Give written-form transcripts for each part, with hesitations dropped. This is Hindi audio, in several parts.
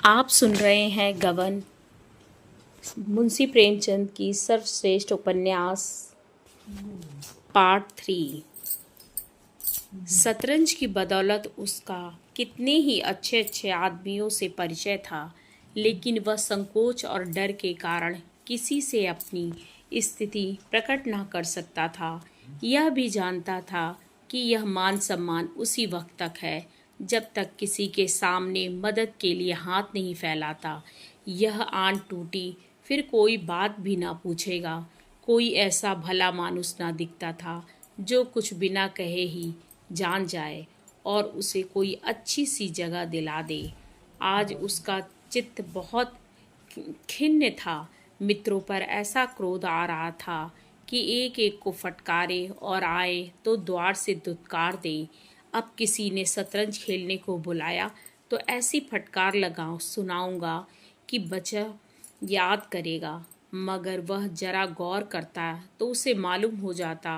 आप सुन रहे हैं गबन मुंशी प्रेमचंद की सर्वश्रेष्ठ उपन्यास पार्ट 3। शतरंज की बदौलत उसका कितने ही अच्छे अच्छे आदमियों से परिचय था, लेकिन वह संकोच और डर के कारण किसी से अपनी स्थिति प्रकट न कर सकता था। यह भी जानता था कि यह मान सम्मान उसी वक्त तक है जब तक किसी के सामने मदद के लिए हाथ नहीं फैलाता। यह आन टूटी फिर कोई बात भी ना पूछेगा। कोई ऐसा भला मानुस ना दिखता था जो कुछ बिना कहे ही जान जाए और उसे कोई अच्छी सी जगह दिला दे। आज उसका चित्त बहुत खिन्न था। मित्रों पर ऐसा क्रोध आ रहा था कि एक एक को फटकारे और आए तो द्वार से दुत्कार दे। अब किसी ने शतरंज खेलने को बुलाया तो ऐसी फटकार लगाऊं सुनाऊंगा कि बच्चा याद करेगा। मगर वह जरा गौर करता तो उसे मालूम हो जाता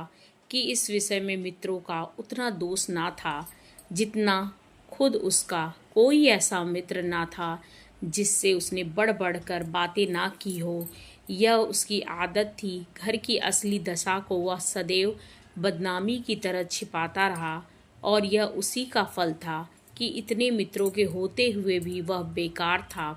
कि इस विषय में मित्रों का उतना दोष ना था जितना खुद उसका। कोई ऐसा मित्र ना था जिससे उसने बढ़ बढ़ कर बातें ना की हो। यह उसकी आदत थी। घर की असली दशा को वह सदैव बदनामी की तरह छिपाता रहा और यह उसी का फल था कि इतने मित्रों के होते हुए भी वह बेकार था।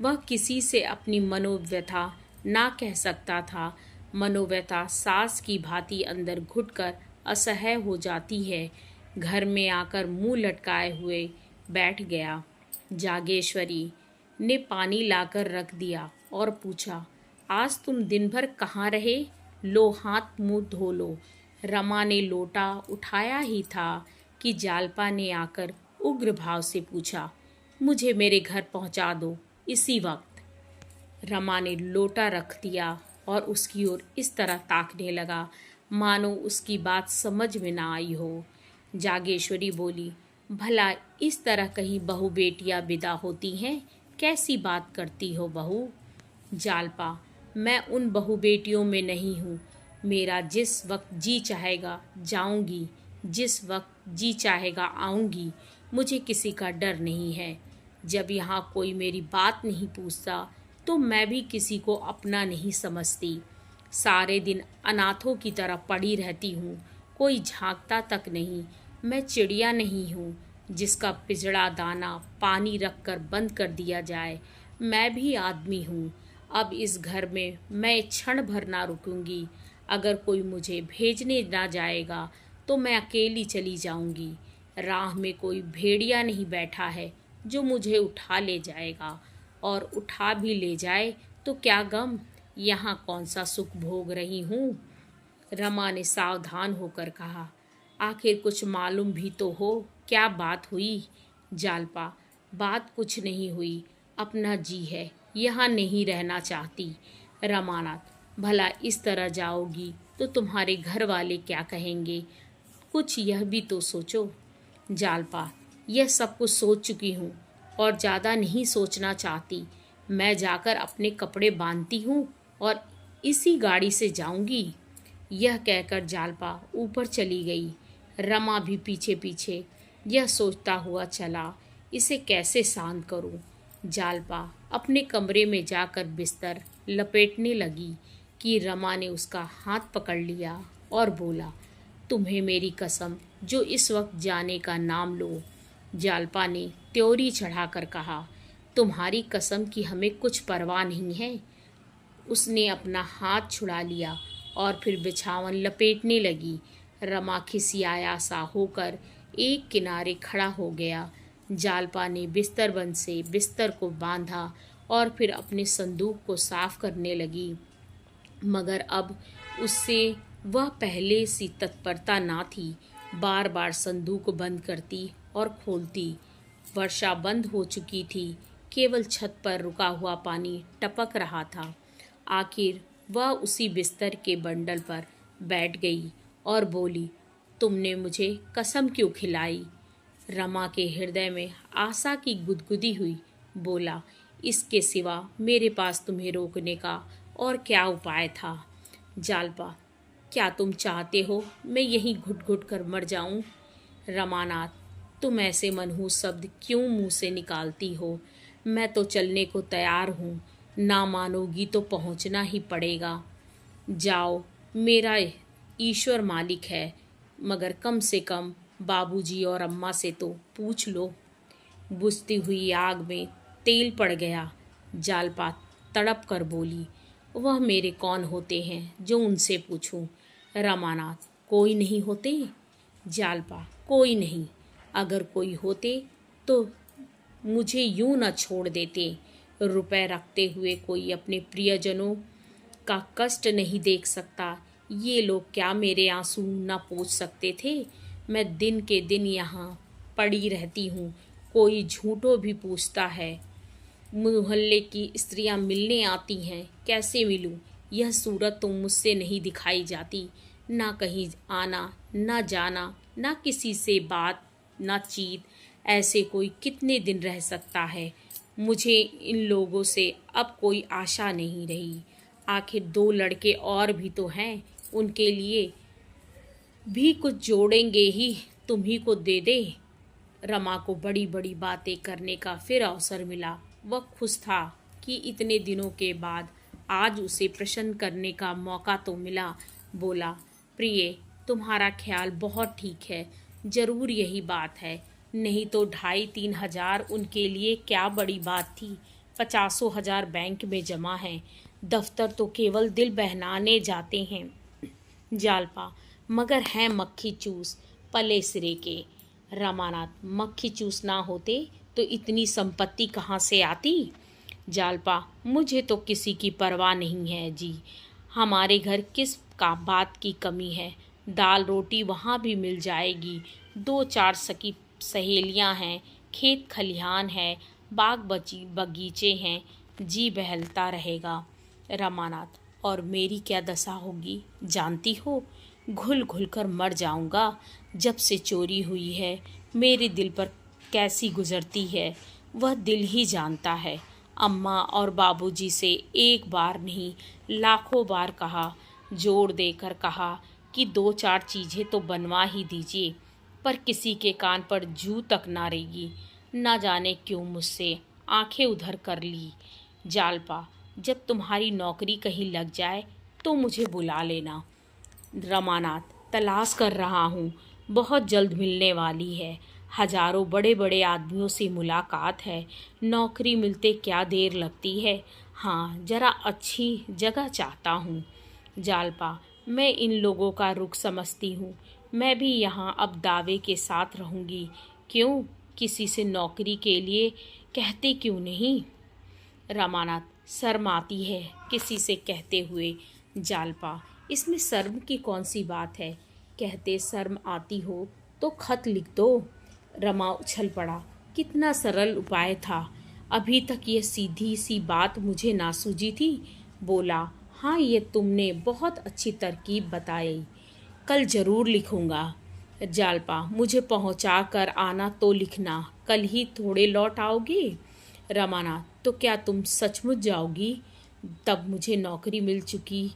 वह किसी से अपनी मनोव्यथा ना कह सकता था। मनोव्यथा सास की भांति अंदर घुटकर असह्य हो जाती है। घर में आकर मुंह लटकाए हुए बैठ गया। जागेश्वरी ने पानी लाकर रख दिया और पूछा, आज तुम दिन भर कहाँ रहे? लो हाथ मुंह धो लो। रमा ने लोटा उठाया ही था कि जालपा ने आकर उग्र भाव से पूछा, मुझे मेरे घर पहुंचा दो इसी वक्त। रमा ने लोटा रख दिया और उसकी ओर इस तरह ताकने लगा मानो उसकी बात समझ में ना आई हो। जागेश्वरी बोली, भला इस तरह कहीं बहू बेटियां विदा होती हैं? कैसी बात करती हो बहू? जालपा, मैं उन बहू बेटियों में नहीं हूँ। मेरा जिस वक्त जी चाहेगा जाऊंगी, जिस वक्त जी चाहेगा आऊंगी। मुझे किसी का डर नहीं है। जब यहाँ कोई मेरी बात नहीं पूछता तो मैं भी किसी को अपना नहीं समझती। सारे दिन अनाथों की तरह पड़ी रहती हूँ। कोई झांकता तक नहीं। मैं चिड़िया नहीं हूँ जिसका पिजड़ा दाना पानी रख कर बंद कर दिया जाए। मैं भी आदमी हूँ। अब इस घर में मैं क्षण भर ना रुकूंगी। अगर कोई मुझे भेजने ना जाएगा तो मैं अकेली चली जाऊंगी। राह में कोई भेड़िया नहीं बैठा है जो मुझे उठा ले जाएगा, और उठा भी ले जाए तो क्या गम, यहाँ कौन सा सुख भोग रही हूँ। रमा ने सावधान होकर कहा, आखिर कुछ मालूम भी तो हो, क्या बात हुई? जालपा, बात कुछ नहीं हुई। अपना जी है, यहाँ नहीं रहना चाहती। रमानाथ, भला इस तरह जाओगी तो तुम्हारे घर वाले क्या कहेंगे? कुछ यह भी तो सोचो। जालपा, यह सब कुछ सोच चुकी हूँ और ज़्यादा नहीं सोचना चाहती। मैं जाकर अपने कपड़े बांधती हूँ और इसी गाड़ी से जाऊंगी। यह कहकर जालपा ऊपर चली गई। रमा भी पीछे पीछे यह सोचता हुआ चला, इसे कैसे शांत करूं। जालपा अपने कमरे में जाकर बिस्तर लपेटने लगी कि रमा ने उसका हाथ पकड़ लिया और बोला, तुम्हें मेरी कसम, जो इस वक्त जाने का नाम लो। जालपा ने त्योरी चढ़ाकर कहा, तुम्हारी कसम की हमें कुछ परवाह नहीं है। उसने अपना हाथ छुड़ा लिया और फिर बिछावन लपेटने लगी। रमा खिसियाया सा होकर एक किनारे खड़ा हो गया। जालपा ने बिस्तरबंद से बिस्तर को बांधा और फिर अपने संदूक को साफ करने लगी, मगर अब उससे वह पहले सी तत्परता ना थी। बार बार संदूक बंद करती और खोलती। वर्षा बंद हो चुकी थी। केवल छत पर रुका हुआ पानी टपक रहा था। आखिर वह उसी बिस्तर के बंडल पर बैठ गई और बोली, तुमने मुझे कसम क्यों खिलाई? रमा के हृदय में आशा की गुदगुदी हुई। बोला, इसके सिवा मेरे पास तुम्हें रोकने का और क्या उपाय था? जालपा, क्या तुम चाहते हो मैं यहीं घुट घुट कर मर जाऊं? रमानाथ, तुम ऐसे मनहूस शब्द क्यों मुंह से निकालती हो? मैं तो चलने को तैयार हूँ, ना मानोगी तो पहुँचना ही पड़ेगा। जाओ, मेरा ईश्वर मालिक है, मगर कम से कम बाबूजी और अम्मा से तो पूछ लो। बुझती हुई आग में तेल पड़ गया। जालपा तड़प कर बोली, वह मेरे कौन होते हैं जो उनसे पूछूं? रमानाथ, कोई नहीं होते? जालपा, कोई नहीं। अगर कोई होते तो मुझे यूं न छोड़ देते। रुपए रखते हुए कोई अपने प्रियजनों का कष्ट नहीं देख सकता। ये लोग क्या मेरे आंसू न पोंछ सकते थे? मैं दिन के दिन यहाँ पड़ी रहती हूँ। कोई झूठो भी पूछता है, मोहल्ले की स्त्रियां मिलने आती हैं, कैसे मिलूं? यह सूरत तो मुझसे नहीं दिखाई जाती। ना कहीं आना, ना जाना, ना किसी से बात, ना चीत। ऐसे कोई कितने दिन रह सकता है? मुझे इन लोगों से अब कोई आशा नहीं रही। आखिर 2 लड़के और भी तो हैं, उनके लिए भी कुछ जोड़ेंगे ही, तुम्ही को दे दे। रमा को बड़ी बड़ी बातें करने का फिर अवसर मिला। वह खुश था कि इतने दिनों के बाद आज उसे प्रसन्न करने का मौका तो मिला। बोला, प्रिय, तुम्हारा ख्याल बहुत ठीक है, जरूर यही बात है। नहीं तो 2,500-3 हजार उनके लिए क्या बड़ी बात थी। 50,000 बैंक में जमा है। दफ्तर तो केवल दिल बहलाने जाते हैं। जालपा, मगर हैं मक्खी चूस पले सिरे के। रमानाथ, मक्खी चूस ना होते तो इतनी संपत्ति कहाँ से आती? जालपा, मुझे तो किसी की परवाह नहीं है जी। हमारे घर किस का बात की कमी है? दाल रोटी वहाँ भी मिल जाएगी। 2-4 सकी सहेलियाँ हैं, खेत खलिहान है, बाग बगीचे हैं, जी बहलता रहेगा। रमानाथ, और मेरी क्या दशा होगी जानती हो? घुल घुल कर मर जाऊंगा। जब से चोरी हुई है मेरे दिल पर कैसी गुजरती है वह दिल ही जानता है। अम्मा और बाबूजी से एक बार नहीं लाखों बार कहा, जोर देकर कहा कि 2-4 चीज़ें तो बनवा ही दीजिए, पर किसी के कान पर जू तक ना रेगी। ना जाने क्यों मुझसे आंखें उधर कर ली। जालपा, जब तुम्हारी नौकरी कहीं लग जाए तो मुझे बुला लेना। रमानाथ, तलाश कर रहा हूँ, बहुत जल्द मिलने वाली है। हजारों बड़े बड़े आदमियों से मुलाकात है, नौकरी मिलते क्या देर लगती है। हाँ, जरा अच्छी जगह चाहता हूँ। जालपा, मैं इन लोगों का रुख समझती हूँ। मैं भी यहाँ अब दावे के साथ रहूँगी। क्यों, किसी से नौकरी के लिए कहते क्यों नहीं? रमानाथ, शर्म आती है किसी से कहते हुए। जालपा, इसमें शर्म की कौन सी बात है? कहते शर्म आती हो तो खत लिख दो। रमा उछल पड़ा, कितना सरल उपाय था। अभी तक ये सीधी सी बात मुझे ना सूझी थी। बोला, हाँ, ये तुमने बहुत अच्छी तरकीब बताई, कल जरूर लिखूंगा। जालपा, मुझे पहुंचा कर आना तो लिखना, कल ही थोड़े लौट आओगे? रमानाथ, तो क्या तुम सचमुच जाओगी? तब मुझे नौकरी मिल चुकी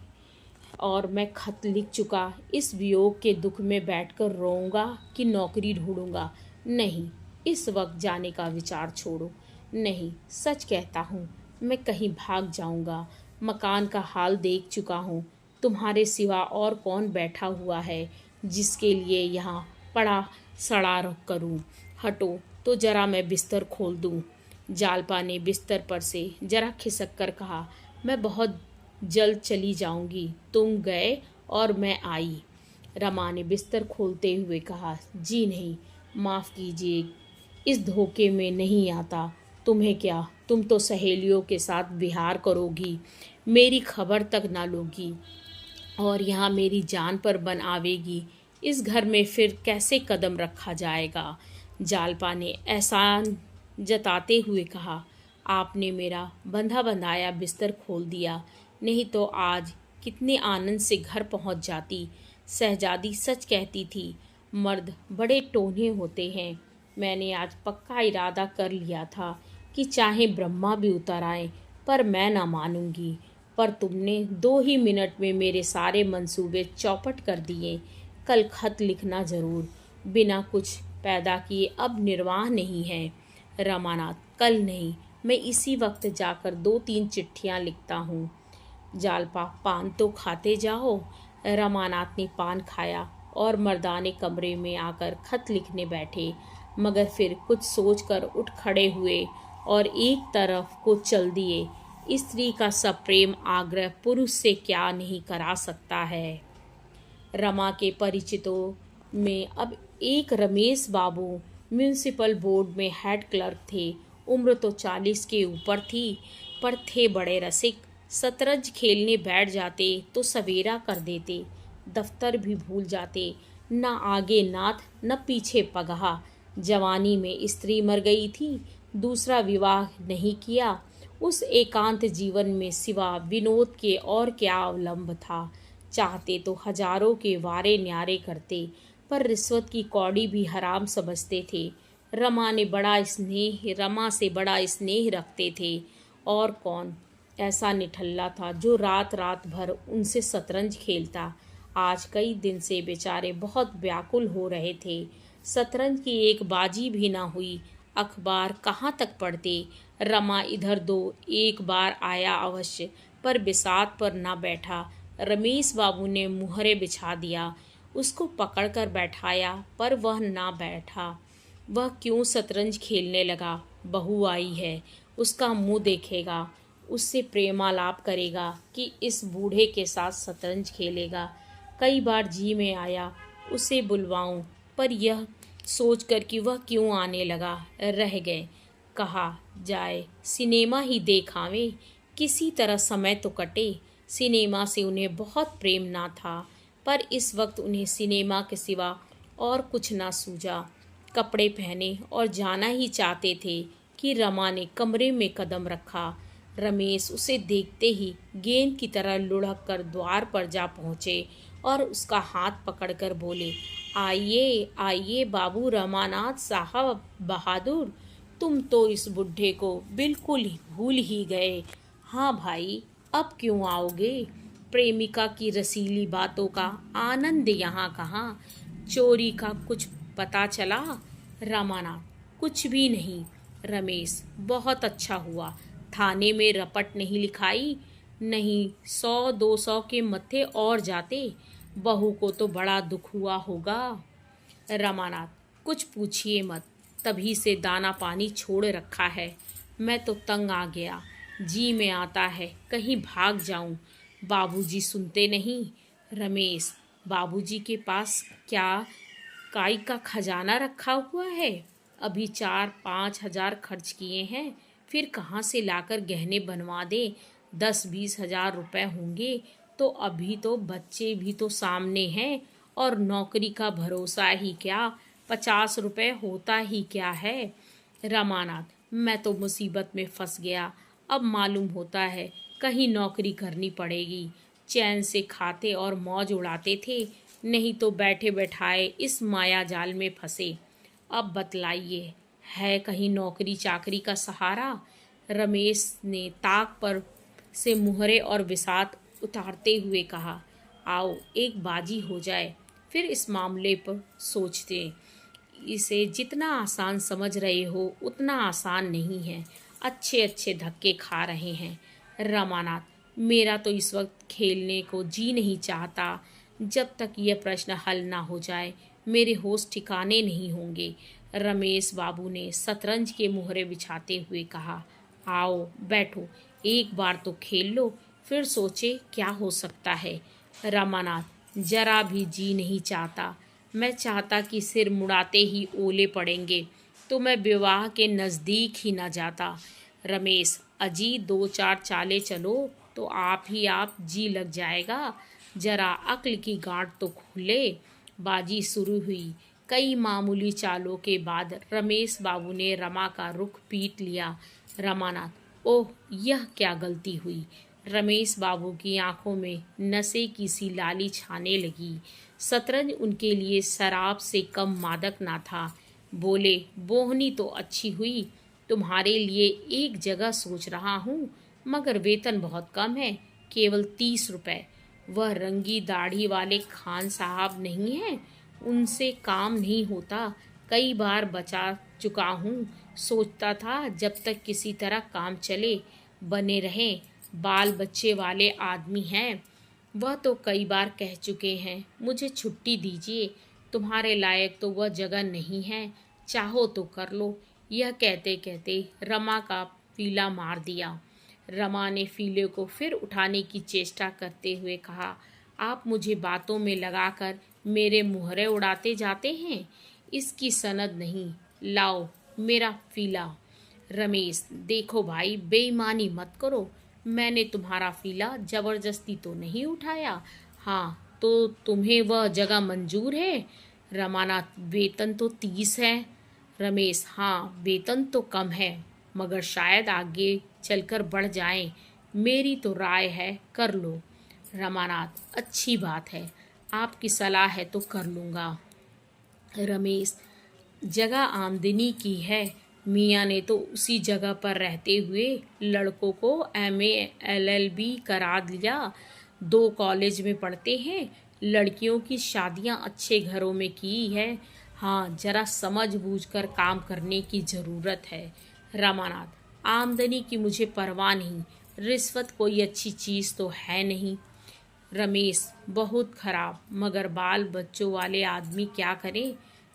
और मैं खत लिख चुका, इस वियोग के दुख में बैठकर रोऊंगा कि नौकरी ढूंढूंगा? नहीं, इस वक्त जाने का विचार छोड़ो। नहीं, सच कहता हूँ, मैं कहीं भाग जाऊंगा। मकान का हाल देख चुका हूँ। तुम्हारे सिवा और कौन बैठा हुआ है जिसके लिए यहाँ पड़ा सड़ा करूँ? हटो तो जरा मैं बिस्तर खोल दूँ। जालपा ने बिस्तर पर से जरा खिसक कर कहा, मैं बहुत जल्द चली जाऊंगी। तुम गए और मैं आई। रमा ने बिस्तर खोलते हुए कहा, जी नहीं, माफ़ कीजिए, इस धोखे में नहीं आता। तुम्हें क्या, तुम तो सहेलियों के साथ विहार करोगी, मेरी खबर तक ना लोगी और यहाँ मेरी जान पर बन आवेगी। इस घर में फिर कैसे कदम रखा जाएगा? जालपा ने एहसान जताते हुए कहा, आपने मेरा बंधा बंधाया बिस्तर खोल दिया, नहीं तो आज कितने आनंद से घर पहुंच जाती। शहजादी सच कहती थी, मर्द बड़े टोन्हे होते हैं। मैंने आज पक्का इरादा कर लिया था कि चाहे ब्रह्मा भी उतर आए पर मैं ना मानूंगी। पर तुमने 2 ही मिनट में मेरे सारे मंसूबे चौपट कर दिए। कल खत लिखना जरूर, बिना कुछ पैदा किए अब निर्वाह नहीं है। रमानाथ, कल नहीं, मैं इसी वक्त जाकर 2-3 चिट्ठियाँ लिखता हूँ। जालपा, पान तो खाते जाओ। रमानाथ ने पान खाया और मर्दाने कमरे में आकर खत लिखने बैठे, मगर फिर कुछ सोचकर उठ खड़े हुए और एक तरफ को चल दिए। स्त्री का सप्रेम आग्रह पुरुष से क्या नहीं करा सकता है। रमा के परिचितों में अब एक रमेश बाबू म्यूनिसिपल बोर्ड में हेड क्लर्क थे। उम्र तो 40 के ऊपर थी, पर थे बड़े रसिक। शतरंज खेलने बैठ जाते तो सवेरा कर देते, दफ्तर भी भूल जाते। न आगे नाथ न पीछे पगहा। जवानी में स्त्री मर गई थी, दूसरा विवाह नहीं किया। उस एकांत जीवन में सिवा विनोद के और क्या अवलंब था। चाहते तो हजारों के वारे न्यारे करते, पर रिश्वत की कौड़ी भी हराम समझते थे। रमा से बड़ा स्नेह रखते थे। और कौन ऐसा निठल्ला था जो रात रात भर उनसे शतरंज खेलता। आज कई दिन से बेचारे बहुत व्याकुल हो रहे थे। शतरंज की एक बाजी भी ना हुई। अखबार कहाँ तक पढ़ते। रमा इधर दो एक बार आया अवश्य, पर बिसात पर ना बैठा। रमेश बाबू ने मुहरे बिछा दिया, उसको पकड़कर बैठाया, पर वह ना बैठा। वह क्यों शतरंज खेलने लगा। बहू आई है, उसका मुंह देखेगा, उससे प्रेमालाप करेगा कि इस बूढ़े के साथ शतरंज खेलेगा। कई बार जी में आया उसे बुलवाऊं, पर यह सोचकर कि वह क्यों आने लगा, रह गए। कहा जाए सिनेमा ही देख आवें, किसी तरह समय तो कटे। सिनेमा से उन्हें बहुत प्रेम ना था, पर इस वक्त उन्हें सिनेमा के सिवा और कुछ ना सूझा। कपड़े पहने और जाना ही चाहते थे कि रमा ने कमरे में कदम रखा। रमेश उसे देखते ही गेंद की तरह लुढ़क कर द्वार पर जा पहुँचे और उसका हाथ पकड़कर बोले, आइए आइए बाबू रमानाथ साहब बहादुर, तुम तो इस बुढ़े को बिल्कुल ही भूल ही गए। हाँ भाई, अब क्यों आओगे। प्रेमिका की रसीली बातों का आनंद यहाँ कहाँ। चोरी का कुछ पता चला। रामानाथ, कुछ भी नहीं। रमेश, बहुत अच्छा हुआ, थाने में रपट नहीं लिखाई, नहीं 100-200 के मत्थे और जाते। बहू को तो बड़ा दुख हुआ होगा। रमानाथ, कुछ पूछिए मत, तभी से दाना पानी छोड़ रखा है। मैं तो तंग आ गया, जी में आता है कहीं भाग जाऊं। बाबूजी सुनते नहीं। रमेश, बाबूजी के पास क्या काय का खजाना रखा हुआ है। अभी 4-5 हजार खर्च किए हैं, फिर कहाँ से लाकर गहने बनवा दे। 10-20 हजार रुपए होंगे तो अभी तो बच्चे भी तो सामने हैं, और नौकरी का भरोसा ही क्या, 50 रुपए होता ही क्या है। रमानाथ, मैं तो मुसीबत में फंस गया। अब मालूम होता है कहीं नौकरी करनी पड़ेगी। चैन से खाते और मौज उड़ाते थे, नहीं तो बैठे बैठाए इस माया जाल में फंसे। अब बतलाइए, है कहीं नौकरी चाकरी का सहारा। रमेश ने ताक पर से मुहरे और बिसात उतारते हुए कहा, आओ एक बाजी हो जाए, फिर इस मामले पर सोचते। इसे जितना आसान समझ रहे हो उतना आसान नहीं है। अच्छे अच्छे धक्के खा रहे हैं। रमानाथ, मेरा तो इस वक्त खेलने को जी नहीं चाहता। जब तक यह प्रश्न हल ना हो जाए मेरे होश ठिकाने नहीं होंगे। रमेश बाबू ने शतरंज के मुहरे बिछाते हुए कहा, आओ बैठो, एक बार तो खेल लो, फिर सोचे क्या हो सकता है। रमानाथ, जरा भी जी नहीं चाहता। मैं चाहता कि सिर मुड़ाते ही ओले पड़ेंगे तो मैं विवाह के नज़दीक ही न जाता। रमेश, अजी 2-4 चाले चलो तो आप जी लग जाएगा। जरा अक्ल की गांठ तो खुले। बाजी शुरू हुई। कई मामूली चालों के बाद रमेश बाबू ने रमा का रुख पीट लिया। रमानाथ, ओह यह क्या गलती हुई। रमेश बाबू की आंखों में नशे की सी लाली छाने लगी। शतरंज उनके लिए शराब से कम मादक ना था। बोले, बोहनी तो अच्छी हुई, तुम्हारे लिए एक जगह सोच रहा हूँ, मगर वेतन बहुत कम है, केवल 30 रुपए। वह रंगी दाढ़ी वाले खान साहब नहीं हैं, उनसे काम नहीं होता। कई बार बचा चुका हूँ। सोचता था जब तक किसी तरह काम चले बने रहें। बाल बच्चे वाले आदमी हैं। वह तो कई बार कह चुके हैं मुझे छुट्टी दीजिए, तुम्हारे लायक तो वह जगह नहीं है, चाहो तो कर लो। यह कहते कहते रमा का फीला मार दिया। रमा ने फीले को फिर उठाने की चेष्टा करते हुए कहा, आप मुझे बातों में लगाकर मेरे मुहरे उड़ाते जाते हैं। इसकी सनद नहीं, लाओ मेरा फीला। रमेश, देखो भाई, बेईमानी मत करो। मैंने तुम्हारा फीला जबरदस्ती तो नहीं उठाया। हाँ, तो तुम्हें वह जगह मंजूर है? रमानाथ, वेतन तो 30 है। रमेश, हाँ वेतन तो कम है, मगर शायद आगे चलकर बढ़ जाए। मेरी तो राय है कर लो। रमानाथ, अच्छी बात है, आपकी सलाह है तो कर लूँगा। रमेश, जगह आमदनी की है। मियाँ ने तो उसी जगह पर रहते हुए लड़कों को एमए एलएलबी करा दिया। 2 कॉलेज में पढ़ते हैं। लड़कियों की शादियां अच्छे घरों में की है। हाँ, जरा समझ बूझ कर काम करने की ज़रूरत है। रामानाथ, आमदनी की मुझे परवाह नहीं, रिश्वत कोई अच्छी चीज़ तो है नहीं। रमेश, बहुत खराब, मगर बाल बच्चों वाले आदमी क्या करें?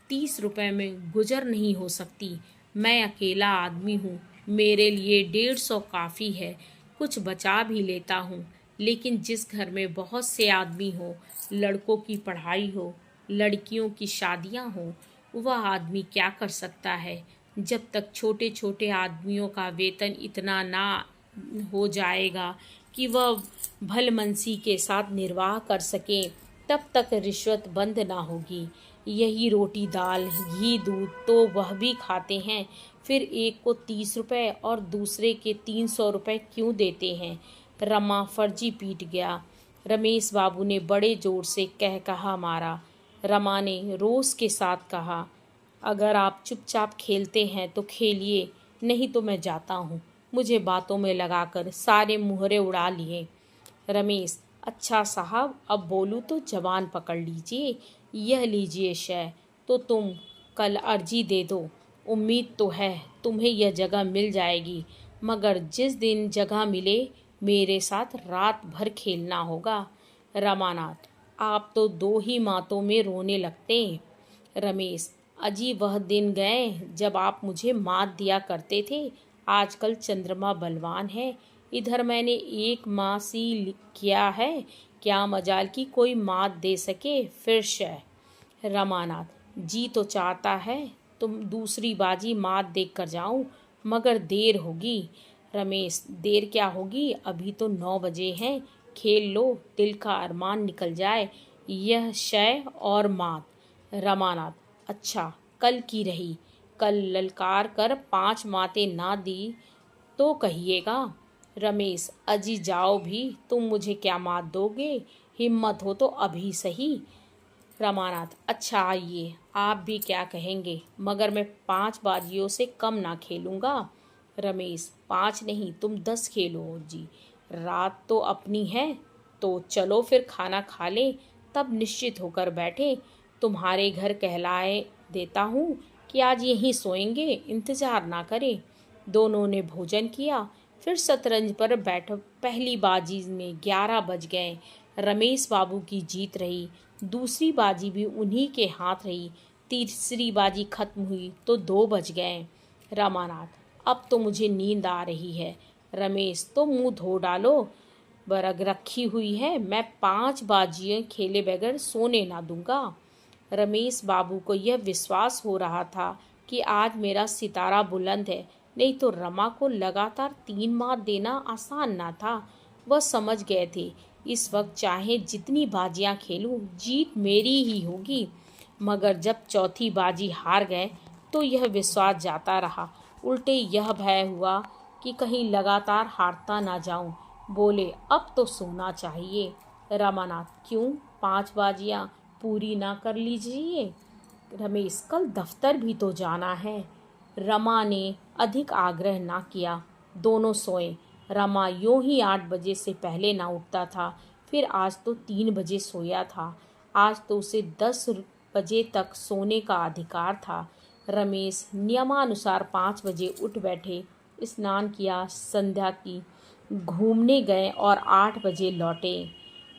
30 रुपए में गुजर नहीं हो सकती। मैं अकेला आदमी हूँ, मेरे लिए 150 काफ़ी है। कुछ बचा भी लेता हूँ, लेकिन जिस घर में बहुत से आदमी हो, लड़कों की पढ़ाई हो, लड़कियों की शादियाँ हो, वह आदमी क्या कर सकता है? जब तक छोटे छोटे आदमियों का वेतन इतना ना हो जाएगा कि वह भलमनसी के साथ निर्वाह कर सकें, तब तक रिश्वत बंद ना होगी। यही रोटी दाल घी दूध तो वह भी खाते हैं, फिर एक को 30 रुपए और दूसरे के 300 रुपए क्यों देते हैं? रमा फर्जी पीट गया। रमेश बाबू ने बड़े जोर से कह कहा मारा। रमा ने रोष के साथ कहा, अगर आप चुपचाप खेलते हैं तो खेलिए, नहीं तो मैं जाता हूँ। मुझे बातों में लगाकर सारे मुहरे उड़ा लिए। रमेश, अच्छा साहब, अब बोलूँ तो जवान पकड़ लीजिए। यह लीजिए शय, तो तुम कल अर्जी दे दो। उम्मीद तो है तुम्हें यह जगह मिल जाएगी, मगर जिस दिन जगह मिले मेरे साथ रात भर खेलना होगा। रमानाथ, आप तो 2 ही मातों में रोने लगते। रमेश, अजी वह दिन गए जब आप मुझे मात दिया करते थे। आजकल चंद्रमा बलवान है। इधर मैंने 1 माह सी किया है, क्या मजाल की कोई मात दे सके फिर शय। रमानाथ, जी तो चाहता है तुम दूसरी बाजी मात देख कर जाऊं, मगर देर होगी। रमेश, देर क्या होगी, अभी तो 9 बजे हैं। खेल लो, दिल का अरमान निकल जाए। यह शय और मात। रमानाथ, अच्छा, कल की रही, कल ललकार कर 5 मातें ना दी तो कहिएगा। रमेश, अजी जाओ भी, तुम मुझे क्या मात दोगे? हिम्मत हो तो अभी सही। रमानाथ, अच्छा आइए, आप भी क्या कहेंगे, मगर मैं 5 बाजियों से कम ना खेलूँगा। रमेश, 5 नहीं, तुम 10 खेलो जी। रात तो अपनी है, तो चलो फिर खाना खा लें, तब निश्चित होकर बैठे। तुम्हारे घर कहलाए देता हूँ कि आज यहीं सोएंगे, इंतजार ना करें। दोनों ने भोजन किया, फिर शतरंज पर बैठ। पहली बाजी में 11 बज गए। रमेश बाबू की जीत रही। दूसरी बाजी भी उन्हीं के हाथ रही। तीसरी बाजी खत्म हुई तो 2 बज गए। रामानाथ, अब तो मुझे नींद आ रही है। रमेश, तो मुंह धो डालो, बरग रखी हुई है। मैं 5 बाजियां खेले बगैर सोने ना दूंगा। रमेश बाबू को यह विश्वास हो रहा था कि आज मेरा सितारा बुलंद है, नहीं तो रमा को लगातार 3 मात देना आसान ना था। वह समझ गए थे इस वक्त चाहे जितनी बाजियां खेलूं, जीत मेरी ही होगी। मगर जब चौथी बाजी हार गए तो यह विश्वास जाता रहा, उल्टे यह भय हुआ कि कहीं लगातार हारता ना जाऊं। बोले, अब तो सोना चाहिए। रमानाथ, क्यों, 5 बाजियां पूरी ना कर लीजिए? रमेश, कल दफ्तर भी तो जाना है। रमा ने अधिक आग्रह ना किया। दोनों सोए। रमा यूं ही 8 बजे से पहले ना उठता था, फिर आज तो 3 बजे सोया था। आज तो उसे 10 बजे तक सोने का अधिकार था। रमेश नियमानुसार 5 बजे उठ बैठे, स्नान किया, संध्या की, घूमने गए और 8 बजे लौटे।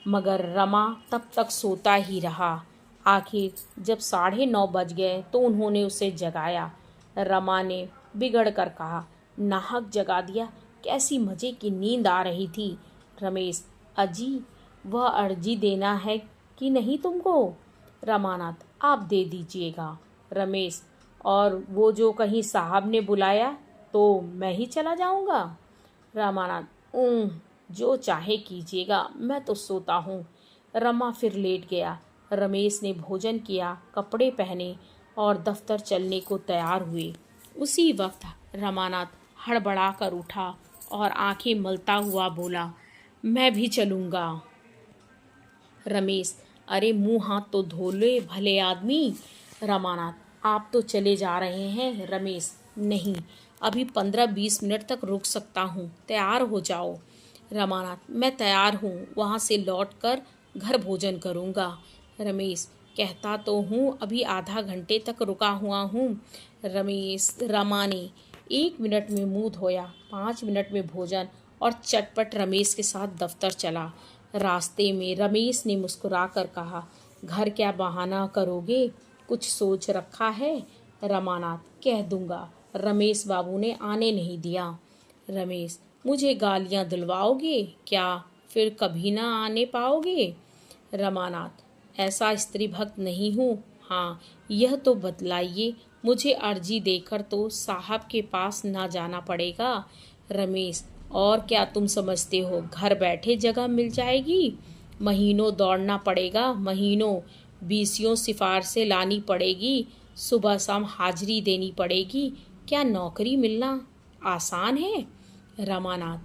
मगर रमा तब तक सोता ही रहा। आखिर जब 9:30 बज गए तो उन्होंने उसे जगाया। रमा ने बिगड़ कर कहा, नाहक जगा दिया, कैसी मज़े की नींद आ रही थी। रमेश, अजी, वह अर्जी देना है कि नहीं तुमको? रमानाथ, आप दे दीजिएगा। रमेश, और वो जो कहीं साहब ने बुलाया तो मैं ही चला जाऊंगा? रमानाथ, जो चाहे कीजिएगा, मैं तो सोता हूँ। रमा फिर लेट गया। रमेश ने भोजन किया, कपड़े पहने और दफ्तर चलने को तैयार हुए। उसी वक्त रमानाथ हड़बड़ा कर उठा और आंखें मलता हुआ बोला, मैं भी चलूँगा। रमेश, अरे मुंह हाथ तो धो ले भले आदमी। रमानाथ, आप तो चले जा रहे हैं? रमेश, नहीं, अभी 15-20 मिनट तक रुक सकता हूँ, तैयार हो जाओ। रमानाथ, मैं तैयार हूँ, वहाँ से लौटकर घर भोजन करूँगा। रमेश, कहता तो हूँ अभी आधा घंटे तक रुका हुआ हूँ। रमा ने 1 मिनट में मुंह धोया, 5 मिनट में भोजन और चटपट रमेश के साथ दफ्तर चला। रास्ते में रमेश ने मुस्कुराकर कहा, घर क्या बहाना करोगे? कुछ सोच रखा है? रमानाथ, कह दूंगा। रमेश बाबू ने आने नहीं दिया। रमेश, मुझे गालियाँ दिलवाओगे क्या? फिर कभी ना आने पाओगे। रमानाथ, ऐसा स्त्री भक्त नहीं हूँ। हाँ, यह तो बतलाइए, मुझे अर्जी देकर तो साहब के पास ना जाना पड़ेगा। रमेश, और क्या तुम समझते हो घर बैठे जगह मिल जाएगी? महीनों दौड़ना पड़ेगा, महीनों। बीसियों सिफारिशें लानी पड़ेगी, सुबह शाम हाजिरी देनी पड़ेगी। क्या नौकरी मिलना आसान है? रमानाथ,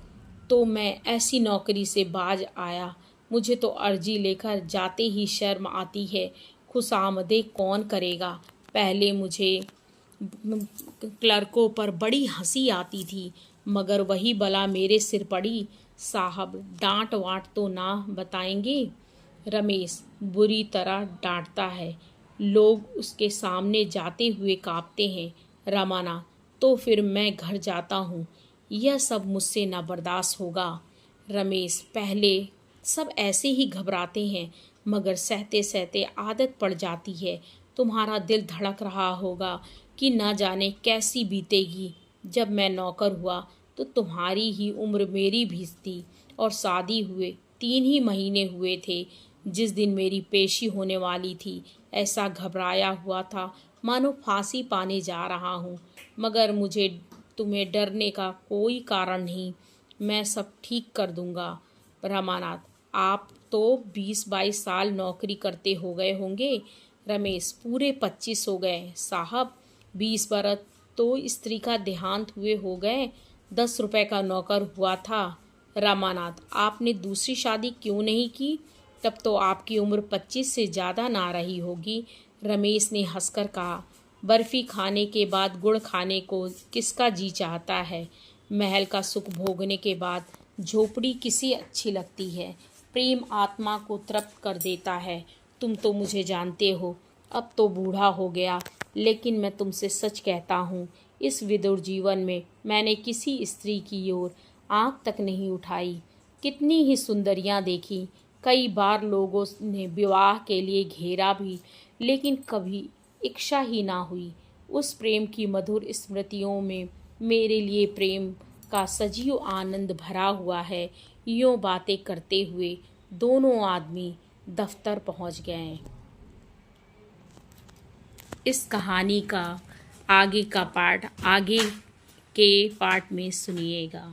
तो मैं ऐसी नौकरी से बाज आया। मुझे तो अर्जी लेकर जाते ही शर्म आती है। खुशामदें कौन करेगा? पहले मुझे क्लर्कों पर बड़ी हंसी आती थी, मगर वही बला मेरे सिर पड़ी। साहब डांट वाट तो ना बताएंगे? रमेश, बुरी तरह डांटता है, लोग उसके सामने जाते हुए कांपते हैं। रमाना, तो फिर मैं घर जाता हूँ, यह सब मुझसे ना बर्दाश्त होगा। रमेश, पहले सब ऐसे ही घबराते हैं, मगर सहते सहते आदत पड़ जाती है। तुम्हारा दिल धड़क रहा होगा कि ना जाने कैसी बीतेगी। जब मैं नौकर हुआ तो तुम्हारी ही उम्र मेरी भी थी और शादी हुए 3 ही महीने हुए थे। जिस दिन मेरी पेशी होने वाली थी, ऐसा घबराया हुआ था मानो फांसी पाने जा रहा हूँ। मगर मुझे तुम्हें डरने का कोई कारण नहीं, मैं सब ठीक कर दूंगा। रमानाथ, आप तो 20-22 साल नौकरी करते हो गए होंगे। रमेश, पूरे 25 हो गए साहब। 20 बरस तो स्त्री का देहांत हुए हो गए। 10 रुपए का नौकर हुआ था। रामानाथ, आपने दूसरी शादी क्यों नहीं की? तब तो आपकी उम्र 25 से ज़्यादा ना रही होगी। रमेश ने हंसकर कहा, बर्फी खाने के बाद गुड़ खाने को किसका जी चाहता है? महल का सुख भोगने के बाद झोपड़ी किसी अच्छी लगती है? प्रेम आत्मा को तृप्त कर देता है। तुम तो मुझे जानते हो, अब तो बूढ़ा हो गया, लेकिन मैं तुमसे सच कहता हूँ, इस विदुर जीवन में मैंने किसी स्त्री की ओर आँख तक नहीं उठाई। कितनी ही सुंदरियाँ देखी, कई बार लोगों ने विवाह के लिए घेरा भी, लेकिन कभी इच्छा ही ना हुई। उस प्रेम की मधुर स्मृतियों में मेरे लिए प्रेम का सजीव आनंद भरा हुआ है। यूँ बातें करते हुए दोनों आदमी दफ्तर पहुंच गए। इस कहानी का आगे का पार्ट आगे के पार्ट में सुनिएगा।